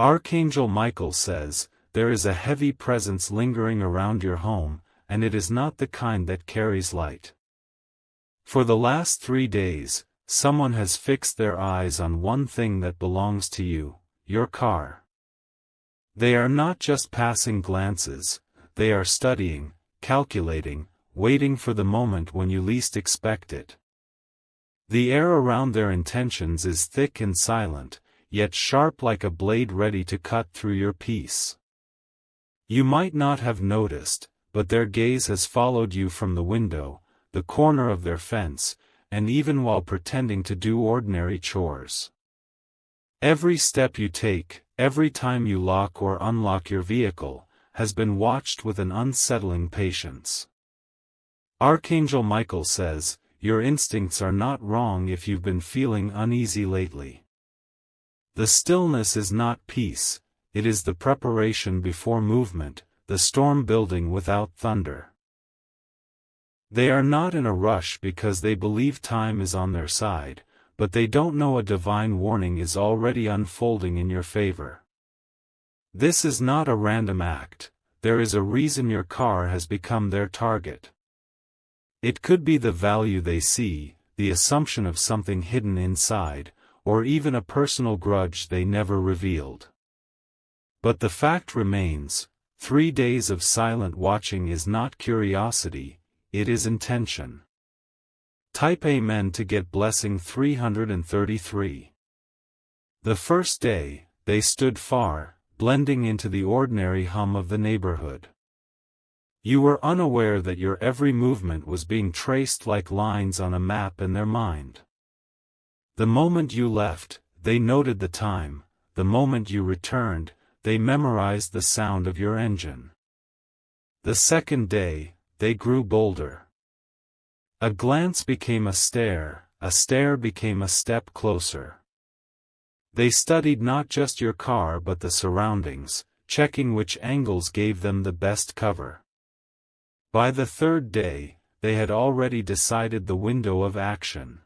Archangel Michael says, there is a heavy presence lingering around your home, and it is not the kind that carries light. For the last 3 days, someone has fixed their eyes on one thing that belongs to you, your car. They are not just passing glances, they are studying, calculating, waiting for the moment when you least expect it. The air around their intentions is thick and silent, yet sharp like a blade ready to cut through your peace. You might not have noticed, but their gaze has followed you from the window, the corner of their fence, and even while pretending to do ordinary chores. Every step you take, every time you lock or unlock your vehicle, has been watched with an unsettling patience. Archangel Michael says, your instincts are not wrong if you've been feeling uneasy lately. The stillness is not peace, it is the preparation before movement, the storm building without thunder. They are not in a rush because they believe time is on their side, but they don't know a divine warning is already unfolding in your favor. This is not a random act, there is a reason your car has become their target. It could be the value they see, the assumption of something hidden inside, or even a personal grudge they never revealed. But the fact remains, 3 days of silent watching is not curiosity, it is intention. Type Amen to get blessing 333. The first day, they stood far, blending into the ordinary hum of the neighborhood. You were unaware that your every movement was being traced like lines on a map in their mind. The moment you left, they noted the time, the moment you returned, they memorized the sound of your engine. The second day, they grew bolder. A glance became a stare became a step closer. They studied not just your car but the surroundings, checking which angles gave them the best cover. By the third day, they had already decided the window of action.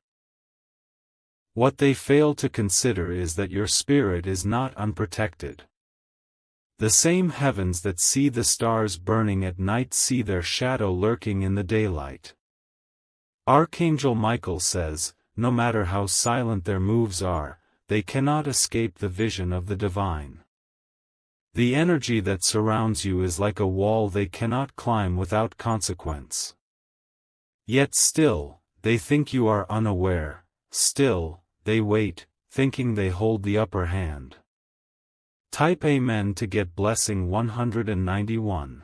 What they fail to consider is that your spirit is not unprotected. The same heavens that see the stars burning at night see their shadow lurking in the daylight. Archangel Michael says, no matter how silent their moves are, they cannot escape the vision of the divine. The energy that surrounds you is like a wall they cannot climb without consequence. Yet still, they think you are unaware, still, they wait, thinking they hold the upper hand. Type Amen to get blessing 191.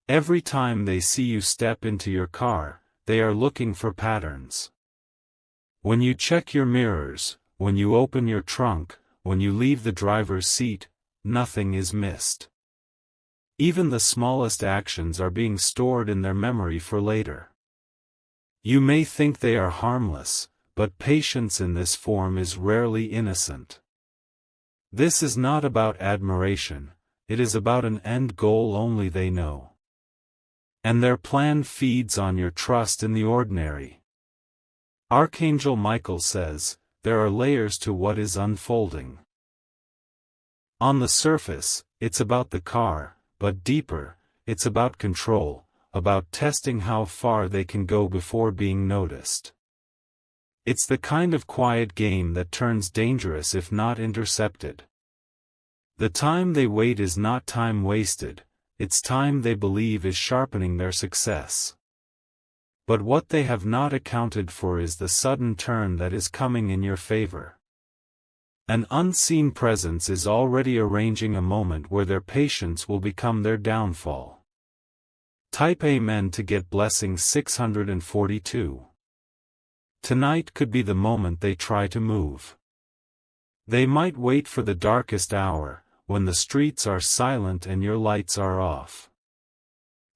Every time they see you step into your car, they are looking for patterns. When you check your mirrors, when you open your trunk, when you leave the driver's seat, nothing is missed. Even the smallest actions are being stored in their memory for later. You may think they are harmless, but patience in this form is rarely innocent. This is not about admiration, it is about an end goal only they know. And their plan feeds on your trust in the ordinary. Archangel Michael says, there are layers to what is unfolding. On the surface, it's about the car, but deeper, it's about control, about testing how far they can go before being noticed. It's the kind of quiet game that turns dangerous if not intercepted. The time they wait is not time wasted, it's time they believe is sharpening their success. But what they have not accounted for is the sudden turn that is coming in your favor. An unseen presence is already arranging a moment where their patience will become their downfall. Type Amen to get blessing 642. Tonight could be the moment they try to move. They might wait for the darkest hour, when the streets are silent and your lights are off.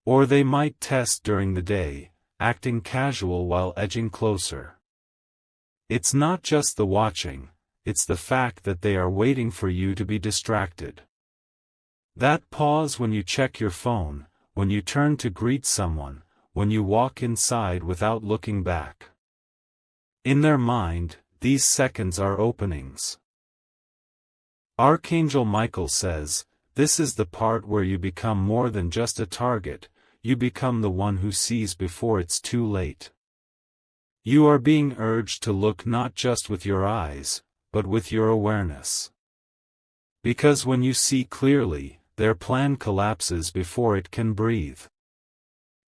Or they might test during the day, acting casual while edging closer. It's not just the watching, it's the fact that they are waiting for you to be distracted. That pause when you check your phone, when you turn to greet someone, when you walk inside without looking back. In their mind, these seconds are openings. Archangel Michael says, this is the part where you become more than just a target, you become the one who sees before it's too late. You are being urged to look not just with your eyes, but with your awareness. Because when you see clearly, their plan collapses before it can breathe.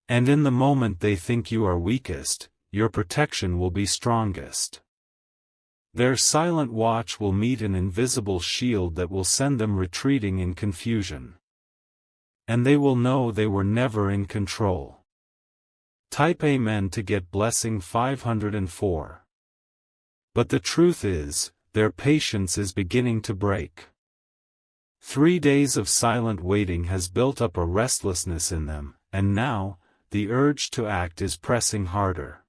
And in the moment they think you are weakest, your protection will be strongest. Their silent watch will meet an invisible shield that will send them retreating in confusion. And they will know they were never in control. Type Amen to get blessing 504. But the truth is, their patience is beginning to break. 3 days of silent waiting has built up a restlessness in them, and now, the urge to act is pressing harder.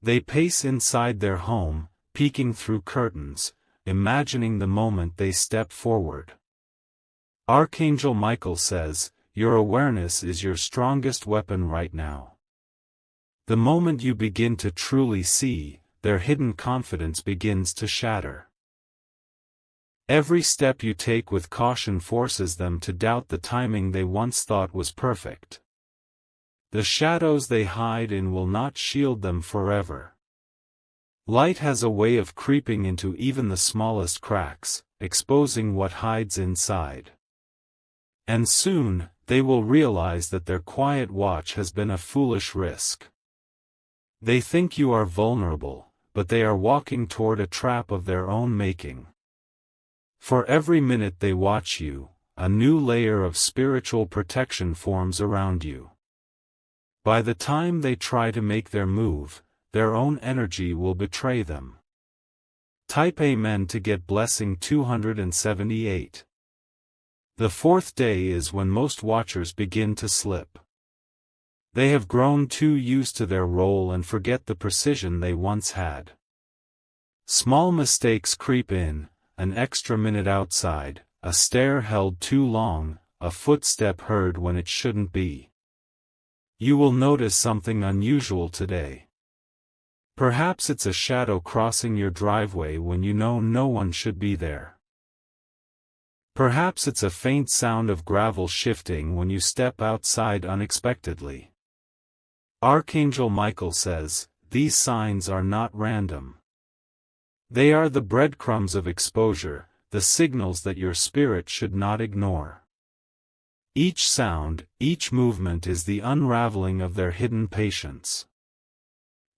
They pace inside their home, peeking through curtains, imagining the moment they step forward. Archangel Michael says, your awareness is your strongest weapon right now. The moment you begin to truly see, their hidden confidence begins to shatter. Every step you take with caution forces them to doubt the timing they once thought was perfect. The shadows they hide in will not shield them forever. Light has a way of creeping into even the smallest cracks, exposing what hides inside. And soon, they will realize that their quiet watch has been a foolish risk. They think you are vulnerable, but they are walking toward a trap of their own making. For every minute they watch you, a new layer of spiritual protection forms around you. By the time they try to make their move, their own energy will betray them. Type Amen to get blessing 278. The 4th day is when most watchers begin to slip. They have grown too used to their role and forget the precision they once had. Small mistakes creep in, an extra minute outside, a stare held too long, a footstep heard when it shouldn't be. You will notice something unusual today. Perhaps it's a shadow crossing your driveway when you know no one should be there. Perhaps it's a faint sound of gravel shifting when you step outside unexpectedly. Archangel Michael says, these signs are not random. They are the breadcrumbs of exposure, the signals that your spirit should not ignore. Each sound, each movement is the unraveling of their hidden patience.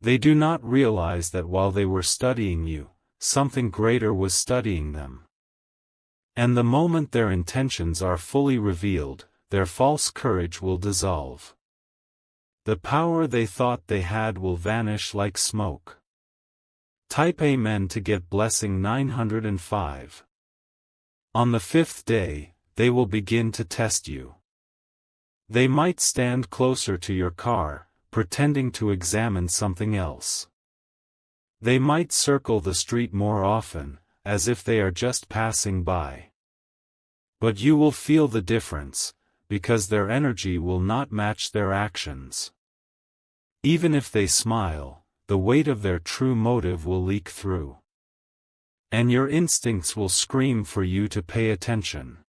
They do not realize that while they were studying you, something greater was studying them. And the moment their intentions are fully revealed, their false courage will dissolve. The power they thought they had will vanish like smoke. Type Amen to get blessing 905. On the 5th day, they will begin to test you. They might stand closer to your car, pretending to examine something else. They might circle the street more often, as if they are just passing by. But you will feel the difference, because their energy will not match their actions. Even if they smile, the weight of their true motive will leak through. And your instincts will scream for you to pay attention.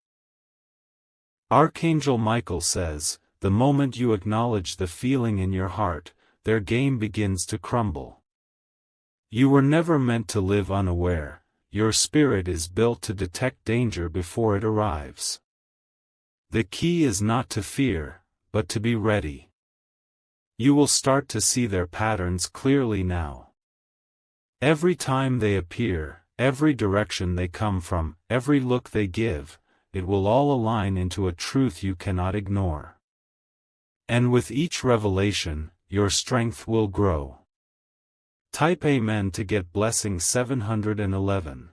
Archangel Michael says, the moment you acknowledge the feeling in your heart, their game begins to crumble. You were never meant to live unaware, your spirit is built to detect danger before it arrives. The key is not to fear, but to be ready. You will start to see their patterns clearly now. Every time they appear, every direction they come from, every look they give, it will all align into a truth you cannot ignore. And with each revelation, your strength will grow. Type Amen to get blessing 711.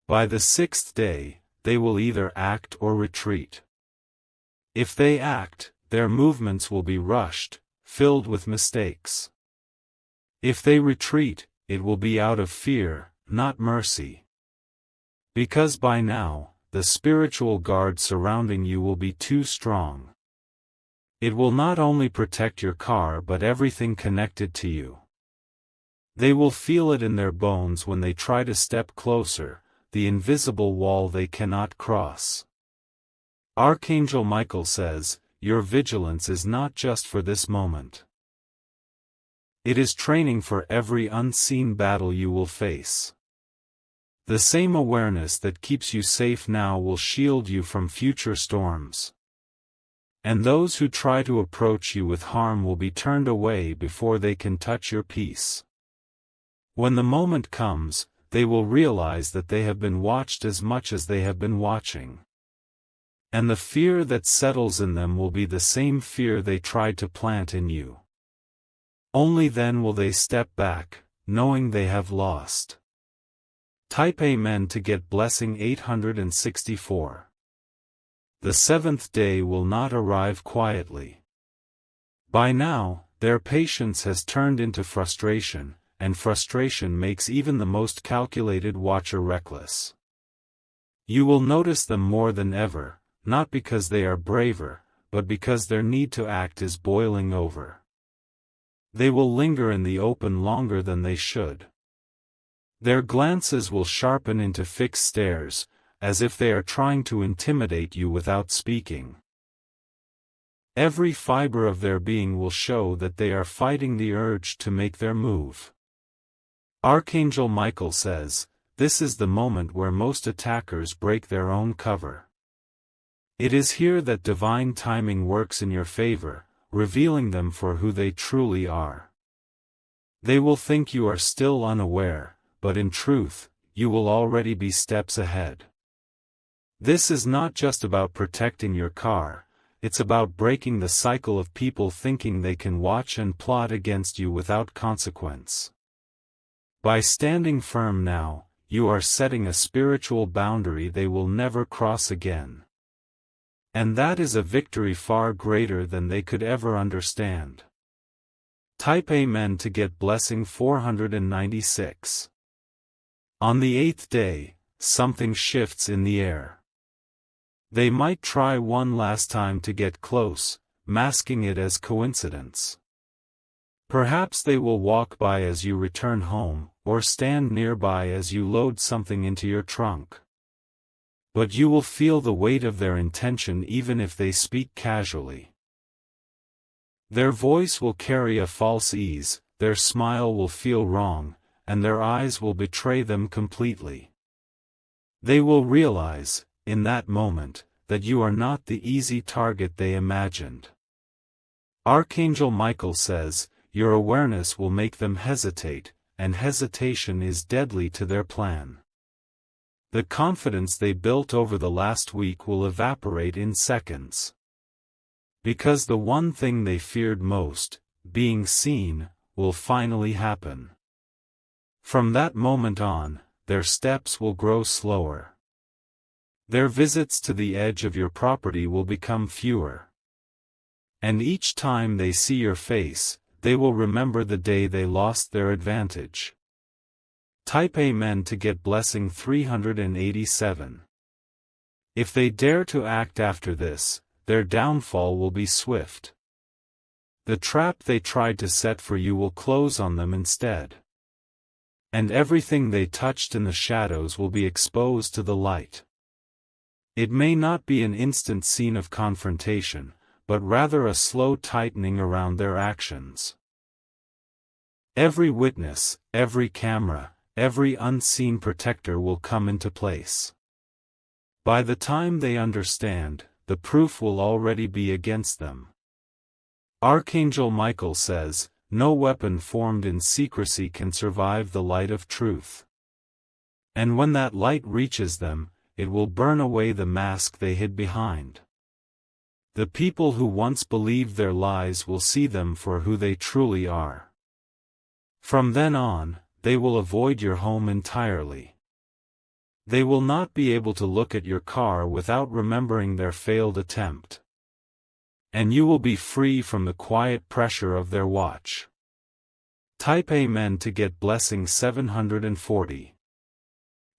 By the 6th day, they will either act or retreat. If they act, their movements will be rushed, filled with mistakes. If they retreat, it will be out of fear, not mercy. Because by now, the spiritual guard surrounding you will be too strong. It will not only protect your car but everything connected to you. They will feel it in their bones when they try to step closer, the invisible wall they cannot cross. Archangel Michael says, your vigilance is not just for this moment. It is training for every unseen battle you will face. The same awareness that keeps you safe now will shield you from future storms. And those who try to approach you with harm will be turned away before they can touch your peace. When the moment comes, they will realize that they have been watched as much as they have been watching. And the fear that settles in them will be the same fear they tried to plant in you. Only then will they step back, knowing they have lost. Type Amen to get blessing 864. The seventh day will not arrive quietly. By now, their patience has turned into frustration, and frustration makes even the most calculated watcher reckless. You will notice them more than ever, not because they are braver, but because their need to act is boiling over. They will linger in the open longer than they should. Their glances will sharpen into fixed stares, as if they are trying to intimidate you without speaking. Every fiber of their being will show that they are fighting the urge to make their move. Archangel Michael says, this is the moment where most attackers break their own cover. It is here that divine timing works in your favor, revealing them for who they truly are. They will think you are still unaware, but in truth, you will already be steps ahead. This is not just about protecting your car, it's about breaking the cycle of people thinking they can watch and plot against you without consequence. By standing firm now, you are setting a spiritual boundary they will never cross again. And that is a victory far greater than they could ever understand. Type Amen to get blessing 496. On the eighth day, something shifts in the air. They might try one last time to get close, masking it as coincidence. Perhaps they will walk by as you return home, or stand nearby as you load something into your trunk. But you will feel the weight of their intention even if they speak casually. Their voice will carry a false ease, their smile will feel wrong, and their eyes will betray them completely. They will realize, in that moment, that you are not the easy target they imagined. Archangel Michael says, your awareness will make them hesitate, and hesitation is deadly to their plan. The confidence they built over the last week will evaporate in seconds. Because the one thing they feared most, being seen, will finally happen. From that moment on, their steps will grow slower. Their visits to the edge of your property will become fewer. And each time they see your face, they will remember the day they lost their advantage. Type Amen to get blessing 387. If they dare to act after this, their downfall will be swift. The trap they tried to set for you will close on them instead. And everything they touched in the shadows will be exposed to the light. It may not be an instant scene of confrontation, but rather a slow tightening around their actions. Every witness, every camera, every unseen protector will come into place. By the time they understand, the proof will already be against them. Archangel Michael says, no weapon formed in secrecy can survive the light of truth. And when that light reaches them, it will burn away the mask they hid behind. The people who once believed their lies will see them for who they truly are. From then on, they will avoid your home entirely. They will not be able to look at your car without remembering their failed attempt. And you will be free from the quiet pressure of their watch. Type Amen to get blessing 740.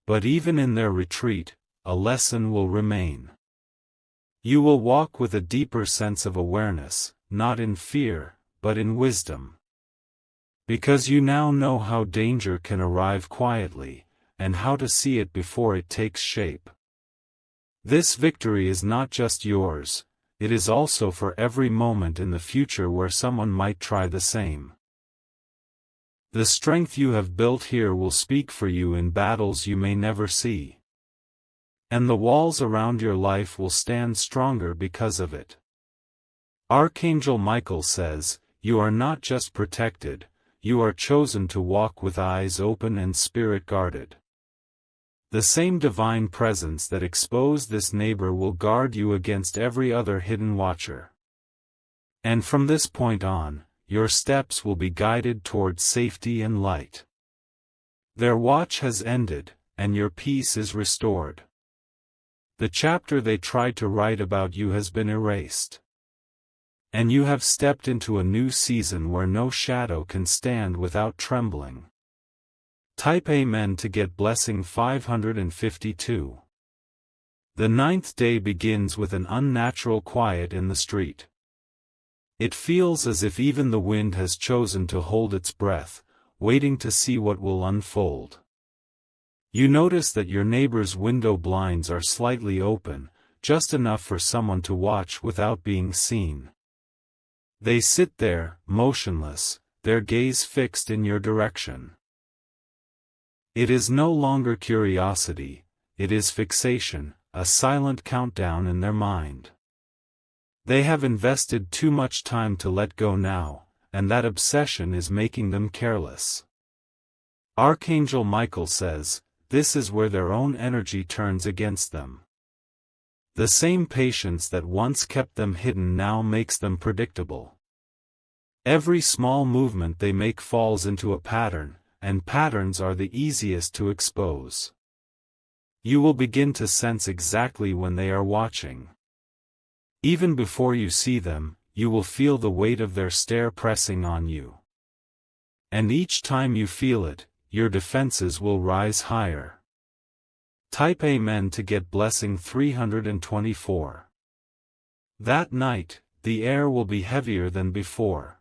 But even in their retreat, a lesson will remain. You will walk with a deeper sense of awareness, not in fear, but in wisdom. Because you now know how danger can arrive quietly, and how to see it before it takes shape. This victory is not just yours, it is also for every moment in the future where someone might try the same. The strength you have built here will speak for you in battles you may never see. And the walls around your life will stand stronger because of it. Archangel Michael says, "You are not just protected, you are chosen to walk with eyes open and spirit guarded." The same divine presence that exposed this neighbor will guard you against every other hidden watcher. And from this point on, your steps will be guided towards safety and light. Their watch has ended, and your peace is restored. The chapter they tried to write about you has been erased. And you have stepped into a new season where no shadow can stand without trembling. Type Amen to get blessing 552. The 9th day begins with an unnatural quiet in the street. It feels as if even the wind has chosen to hold its breath, waiting to see what will unfold. You notice that your neighbor's window blinds are slightly open, just enough for someone to watch without being seen. They sit there, motionless, their gaze fixed in your direction. It is no longer curiosity, it is fixation, a silent countdown in their mind. They have invested too much time to let go now, and that obsession is making them careless. Archangel Michael says, this is where their own energy turns against them. The same patience that once kept them hidden now makes them predictable. Every small movement they make falls into a pattern, and patterns are the easiest to expose. You will begin to sense exactly when they are watching. Even before you see them, you will feel the weight of their stare pressing on you. And each time you feel it, your defenses will rise higher. Type Amen to get blessing 324. That night, the air will be heavier than before.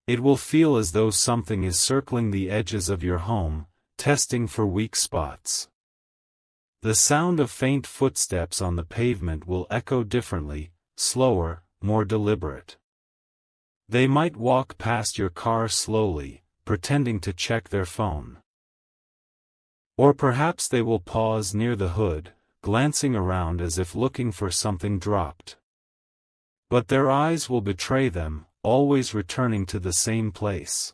It will feel as though something is circling the edges of your home, testing for weak spots. The sound of faint footsteps on the pavement will echo differently, slower, more deliberate. They might walk past your car slowly, pretending to check their phone. Or perhaps they will pause near the hood, glancing around as if looking for something dropped. But their eyes will betray them, always returning to the same place.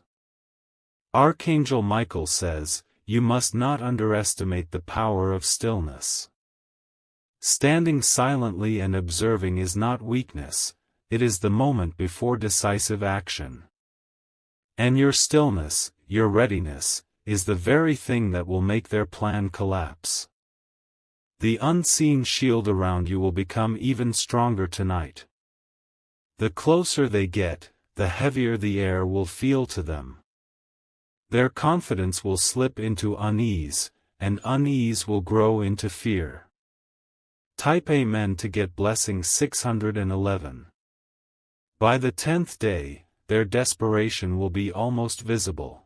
Archangel Michael says, you must not underestimate the power of stillness. Standing silently and observing is not weakness, it is the moment before decisive action. And your stillness, your readiness, is the very thing that will make their plan collapse. The unseen shield around you will become even stronger tonight. The closer they get, the heavier the air will feel to them. Their confidence will slip into unease, and unease will grow into fear. Type Amen to get blessing 611. By the 10th day, their desperation will be almost visible.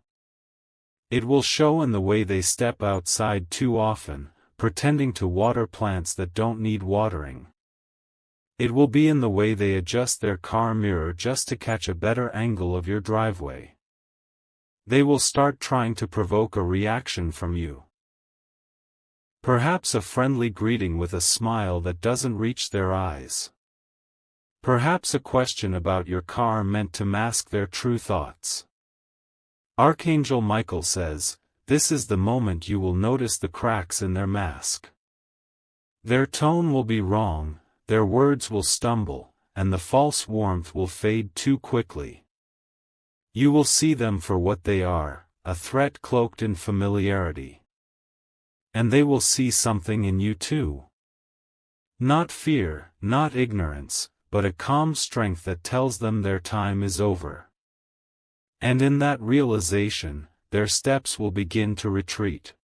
It will show in the way they step outside too often, pretending to water plants that don't need watering. It will be in the way they adjust their car mirror just to catch a better angle of your driveway. They will start trying to provoke a reaction from you. Perhaps a friendly greeting with a smile that doesn't reach their eyes. Perhaps a question about your car meant to mask their true thoughts. Archangel Michael says, this is the moment you will notice the cracks in their mask. Their tone will be wrong, their words will stumble, and the false warmth will fade too quickly. You will see them for what they are, a threat cloaked in familiarity. And they will see something in you too. Not fear, not ignorance, but a calm strength that tells them their time is over. And in that realization, their steps will begin to retreat.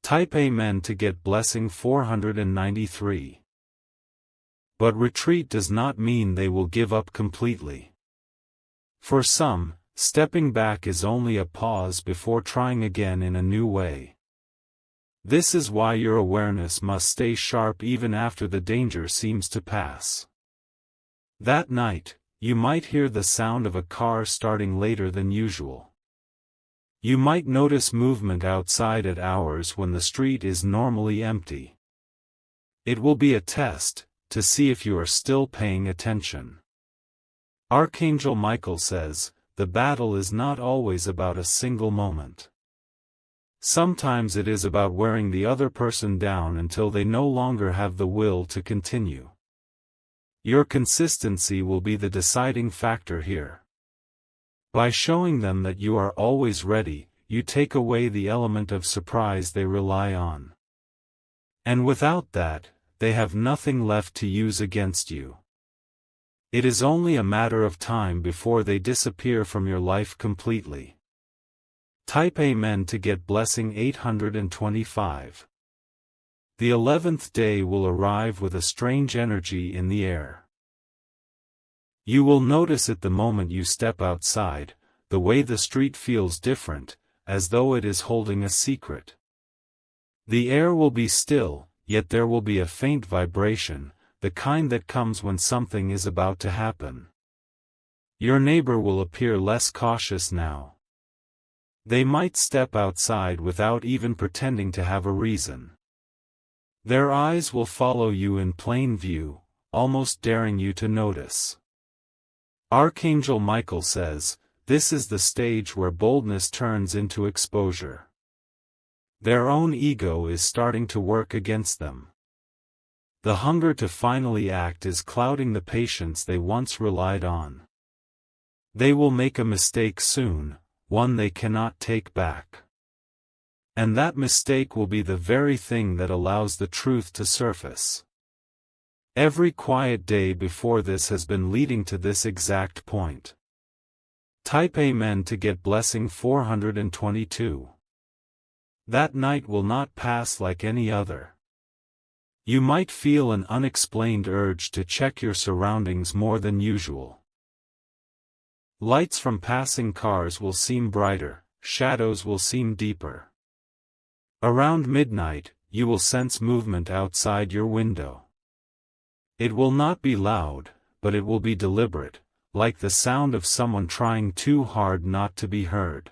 Type Amen to get blessing 493. But retreat does not mean they will give up completely. For some, stepping back is only a pause before trying again in a new way. This is why your awareness must stay sharp even after the danger seems to pass. That night, you might hear the sound of a car starting later than usual. You might notice movement outside at hours when the street is normally empty. It will be a test, to see if you are still paying attention. Archangel Michael says, the battle is not always about a single moment. Sometimes it is about wearing the other person down until they no longer have the will to continue. Your consistency will be the deciding factor here. By showing them that you are always ready, you take away the element of surprise they rely on. And without that, they have nothing left to use against you. It is only a matter of time before they disappear from your life completely. Type Amen to get blessing 825. The 11th day will arrive with a strange energy in the air. You will notice it the moment you step outside, the way the street feels different, as though it is holding a secret. The air will be still, yet there will be a faint vibration, the kind that comes when something is about to happen. Your neighbor will appear less cautious now. They might step outside without even pretending to have a reason. Their eyes will follow you in plain view, almost daring you to notice. Archangel Michael says, this is the stage where boldness turns into exposure. Their own ego is starting to work against them. The hunger to finally act is clouding the patience they once relied on. They will make a mistake soon, one they cannot take back. And that mistake will be the very thing that allows the truth to surface. Every quiet day before this has been leading to this exact point. Type Amen to get blessing 422. That night will not pass like any other. You might feel an unexplained urge to check your surroundings more than usual. Lights from passing cars will seem brighter, shadows will seem deeper. Around midnight, you will sense movement outside your window. It will not be loud, but it will be deliberate, like the sound of someone trying too hard not to be heard.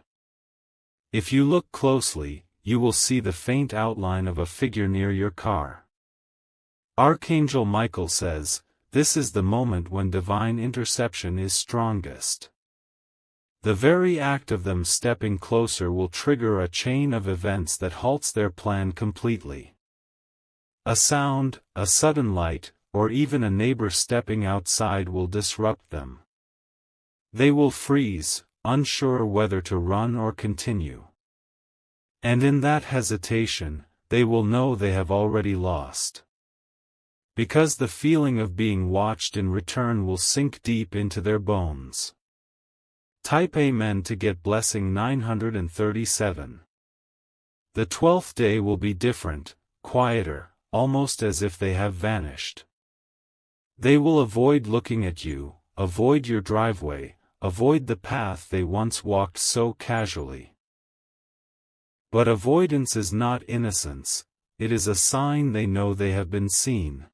If you look closely, you will see the faint outline of a figure near your car. Archangel Michael says, this is the moment when divine interception is strongest. The very act of them stepping closer will trigger a chain of events that halts their plan completely. A sound, a sudden light, or even a neighbor stepping outside will disrupt them. They will freeze, unsure whether to run or continue. And in that hesitation, they will know they have already lost. Because the feeling of being watched in return will sink deep into their bones. Type Amen to get blessing 937. The 12th day will be different, quieter, almost as if they have vanished. They will avoid looking at you, avoid your driveway, avoid the path they once walked so casually. But avoidance is not innocence, it is a sign they know they have been seen.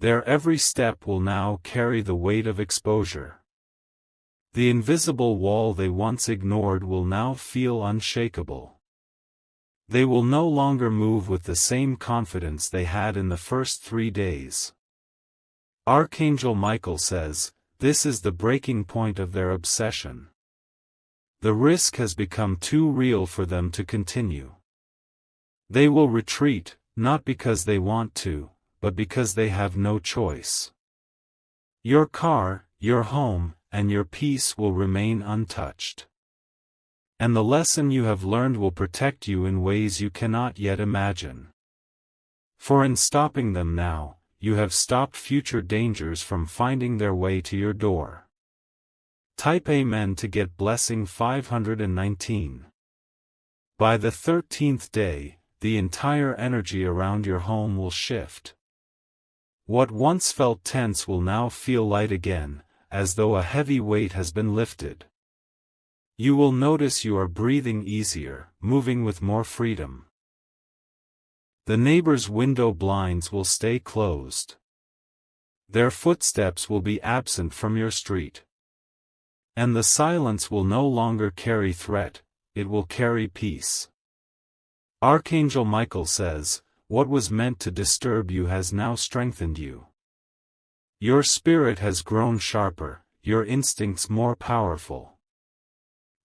Their every step will now carry the weight of exposure. The invisible wall they once ignored will now feel unshakable. They will no longer move with the same confidence they had in the first 3 days. Archangel Michael says, this is the breaking point of their obsession. The risk has become too real for them to continue. They will retreat, not because they want to, but because they have no choice. Your car, your home, and your peace will remain untouched. And the lesson you have learned will protect you in ways you cannot yet imagine. For in stopping them now, you have stopped future dangers from finding their way to your door. Type Amen to get blessing 519. By the 13th day, the entire energy around your home will shift. What once felt tense will now feel light again, as though a heavy weight has been lifted. You will notice you are breathing easier, moving with more freedom. The neighbor's window blinds will stay closed. Their footsteps will be absent from your street. And the silence will no longer carry threat, it will carry peace. Archangel Michael says, what was meant to disturb you has now strengthened you. Your spirit has grown sharper, your instincts more powerful.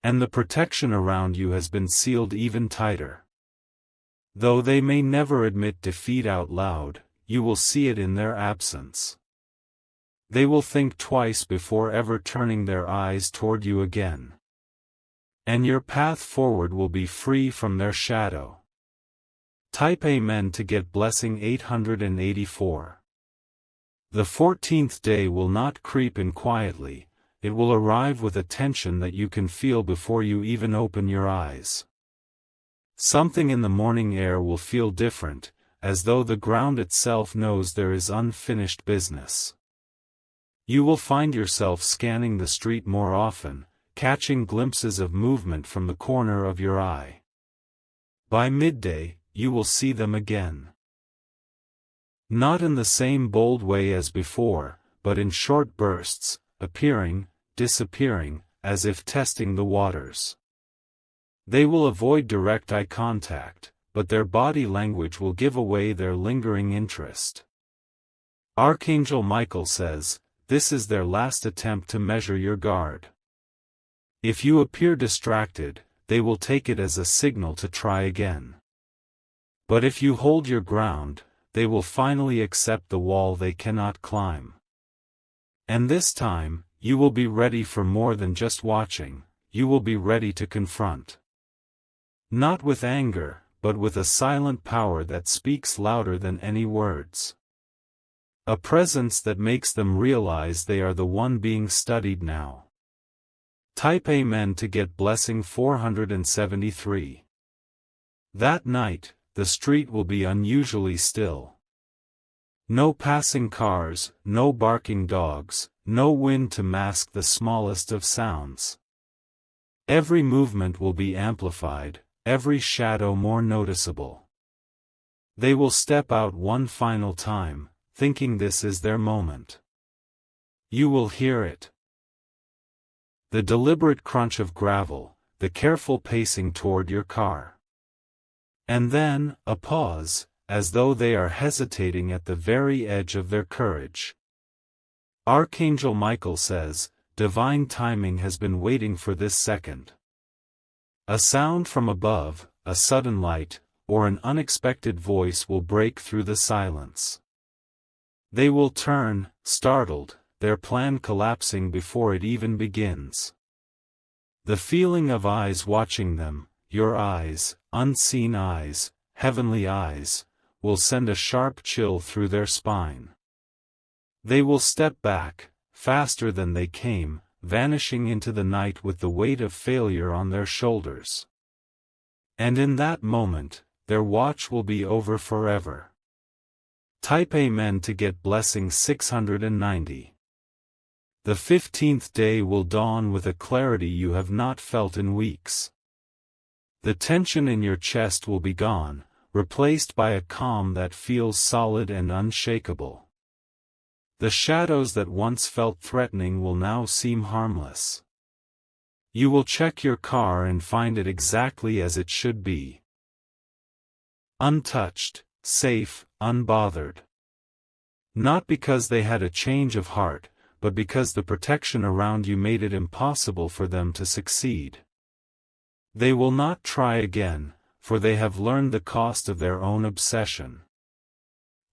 And the protection around you has been sealed even tighter. Though they may never admit defeat out loud, you will see it in their absence. They will think twice before ever turning their eyes toward you again. And your path forward will be free from their shadow. Type Amen to get blessing 884. The 14th day will not creep in quietly, it will arrive with a tension that you can feel before you even open your eyes. Something in the morning air will feel different, as though the ground itself knows there is unfinished business. You will find yourself scanning the street more often, catching glimpses of movement from the corner of your eye. By midday, you will see them again. Not in the same bold way as before, but in short bursts, appearing, disappearing, as if testing the waters. They will avoid direct eye contact, but their body language will give away their lingering interest. Archangel Michael says, this is their last attempt to measure your guard. If you appear distracted, they will take it as a signal to try again. But if you hold your ground, they will finally accept the wall they cannot climb. And this time, you will be ready for more than just watching, you will be ready to confront. Not with anger, but with a silent power that speaks louder than any words. A presence that makes them realize they are the one being studied now. Type Amen to get blessing 473. That night, the street will be unusually still. No passing cars, no barking dogs, no wind to mask the smallest of sounds. Every movement will be amplified, every shadow more noticeable. They will step out one final time, thinking this is their moment. You will hear it. The deliberate crunch of gravel, the careful pacing toward your car. And then, a pause, as though they are hesitating at the very edge of their courage. Archangel Michael says, divine timing has been waiting for this second. A sound from above, a sudden light, or an unexpected voice will break through the silence. They will turn, startled, their plan collapsing before it even begins. The feeling of eyes watching them, your eyes, unseen eyes, heavenly eyes, will send a sharp chill through their spine. They will step back, faster than they came, vanishing into the night with the weight of failure on their shoulders. And in that moment, their watch will be over forever. Type Amen to get blessing 690. The 15th day will dawn with a clarity you have not felt in weeks. The tension in your chest will be gone, replaced by a calm that feels solid and unshakable. The shadows that once felt threatening will now seem harmless. You will check your car and find it exactly as it should be. Untouched, safe, unbothered. Not because they had a change of heart, but because the protection around you made it impossible for them to succeed. They will not try again, for they have learned the cost of their own obsession.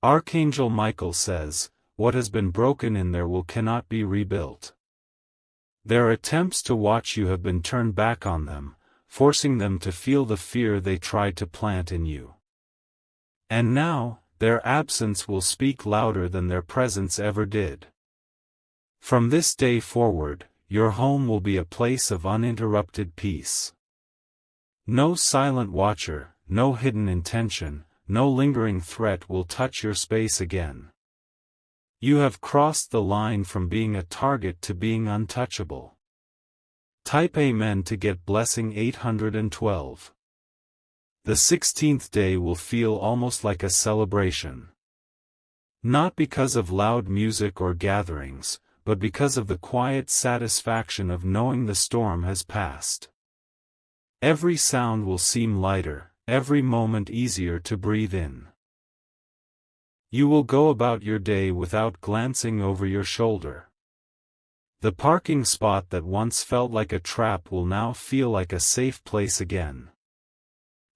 Archangel Michael says, what has been broken in their will cannot be rebuilt. Their attempts to watch you have been turned back on them, forcing them to feel the fear they tried to plant in you. And now, their absence will speak louder than their presence ever did. From this day forward, your home will be a place of uninterrupted peace. No silent watcher, no hidden intention, no lingering threat will touch your space again. You have crossed the line from being a target to being untouchable. Type Amen to get blessing 812. The 16th day will feel almost like a celebration. Not because of loud music or gatherings, but because of the quiet satisfaction of knowing the storm has passed. Every sound will seem lighter, every moment easier to breathe in. You will go about your day without glancing over your shoulder. The parking spot that once felt like a trap will now feel like a safe place again.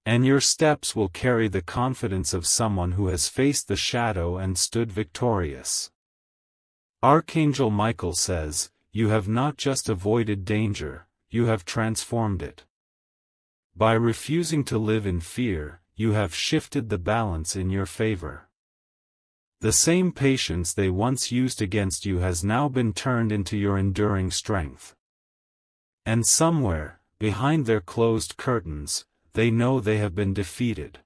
And your steps will carry the confidence of someone who has faced the shadow and stood victorious. Archangel Michael says, "You have not just avoided danger, you have transformed it. By refusing to live in fear, you have shifted the balance in your favor. The same patience they once used against you has now been turned into your enduring strength. And somewhere, behind their closed curtains, they know they have been defeated.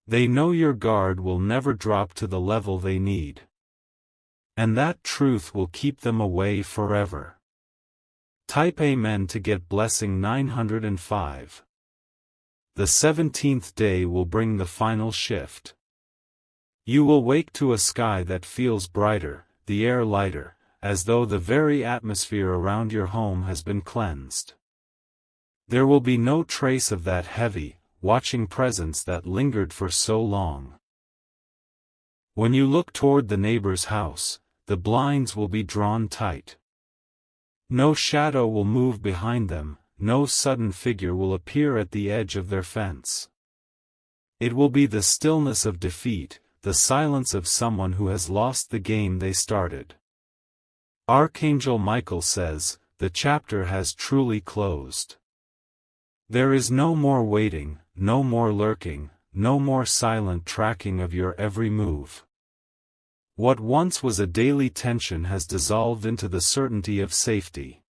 They know your guard will never drop to the level they need. And that truth will keep them away forever." Type Amen to get blessing 905. The 17th day will bring the final shift. You will wake to a sky that feels brighter, the air lighter, as though the very atmosphere around your home has been cleansed. There will be no trace of that heavy, watching presence that lingered for so long. When you look toward the neighbor's house, the blinds will be drawn tight. No shadow will move behind them, no sudden figure will appear at the edge of their fence. It will be the stillness of defeat, the silence of someone who has lost the game they started. Archangel Michael says, the chapter has truly closed. There is no more waiting, no more lurking, no more silent tracking of your every move. What once was a daily tension has dissolved into the certainty of safety.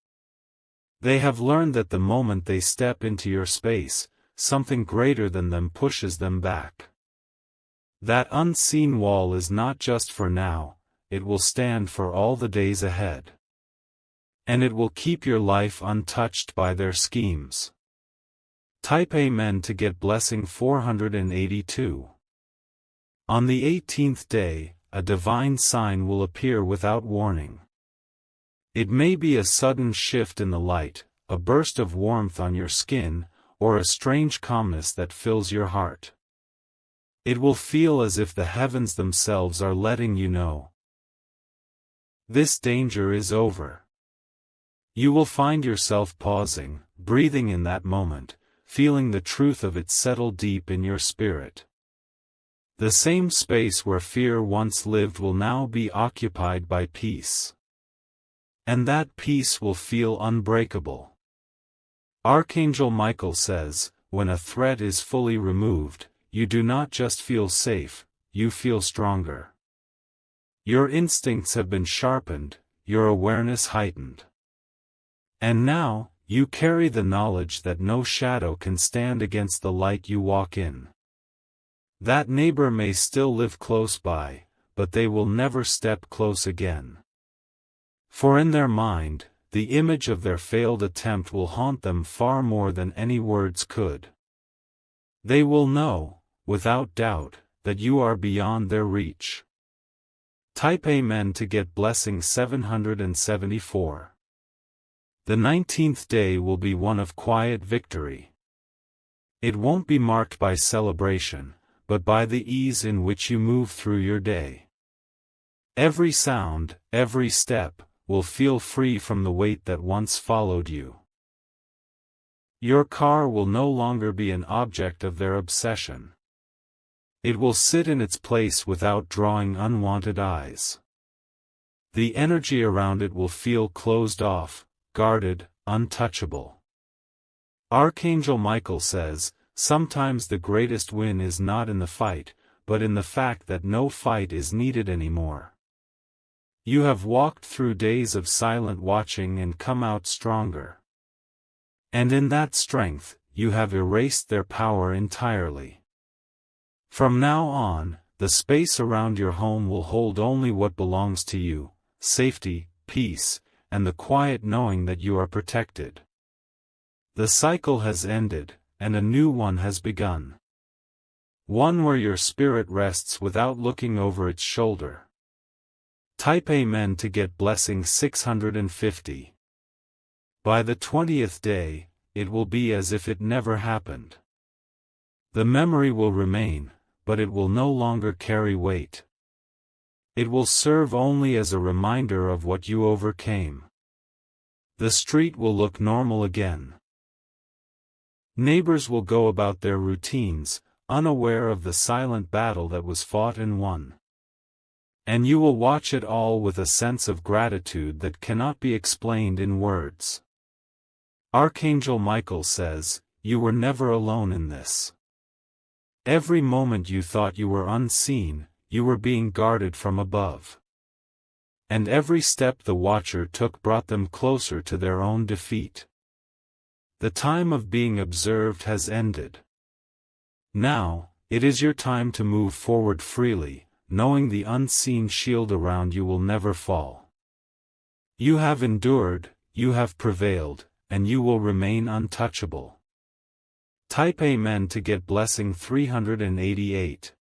They have learned that the moment they step into your space, something greater than them pushes them back. That unseen wall is not just for now, it will stand for all the days ahead. And it will keep your life untouched by their schemes. Type Amen to get blessing 482. On the 18th day, a divine sign will appear without warning. It may be a sudden shift in the light, a burst of warmth on your skin, or a strange calmness that fills your heart. It will feel as if the heavens themselves are letting you know. This danger is over. You will find yourself pausing, breathing in that moment, feeling the truth of it settle deep in your spirit. The same space where fear once lived will now be occupied by peace. And that peace will feel unbreakable. Archangel Michael says, when a threat is fully removed, you do not just feel safe, you feel stronger. Your instincts have been sharpened, your awareness heightened. And now, you carry the knowledge that no shadow can stand against the light you walk in. That neighbor may still live close by, but they will never step close again. For in their mind, the image of their failed attempt will haunt them far more than any words could. They will know, without doubt, that you are beyond their reach. Type Amen to get blessing 774. The 19th day will be one of quiet victory. It won't be marked by celebration, but by the ease in which you move through your day. Every sound, every step, will feel free from the weight that once followed you. Your car will no longer be an object of their obsession. It will sit in its place without drawing unwanted eyes. The energy around it will feel closed off, guarded, untouchable. Archangel Michael says, sometimes the greatest win is not in the fight, but in the fact that no fight is needed anymore. You have walked through days of silent watching and come out stronger. And in that strength, you have erased their power entirely. From now on, the space around your home will hold only what belongs to you, safety, peace, and the quiet knowing that you are protected. The cycle has ended, and a new one has begun. One where your spirit rests without looking over its shoulder. Type Amen to get blessing 650. By the 20th day, it will be as if it never happened. The memory will remain, but it will no longer carry weight. It will serve only as a reminder of what you overcame. The street will look normal again. Neighbors will go about their routines, unaware of the silent battle that was fought and won. And you will watch it all with a sense of gratitude that cannot be explained in words. Archangel Michael says, you were never alone in this. Every moment you thought you were unseen, you were being guarded from above. And every step the Watcher took brought them closer to their own defeat. The time of being observed has ended. Now, it is your time to move forward freely, knowing the unseen shield around you will never fall. You have endured, you have prevailed, and you will remain untouchable. Type Amen to get blessing 388.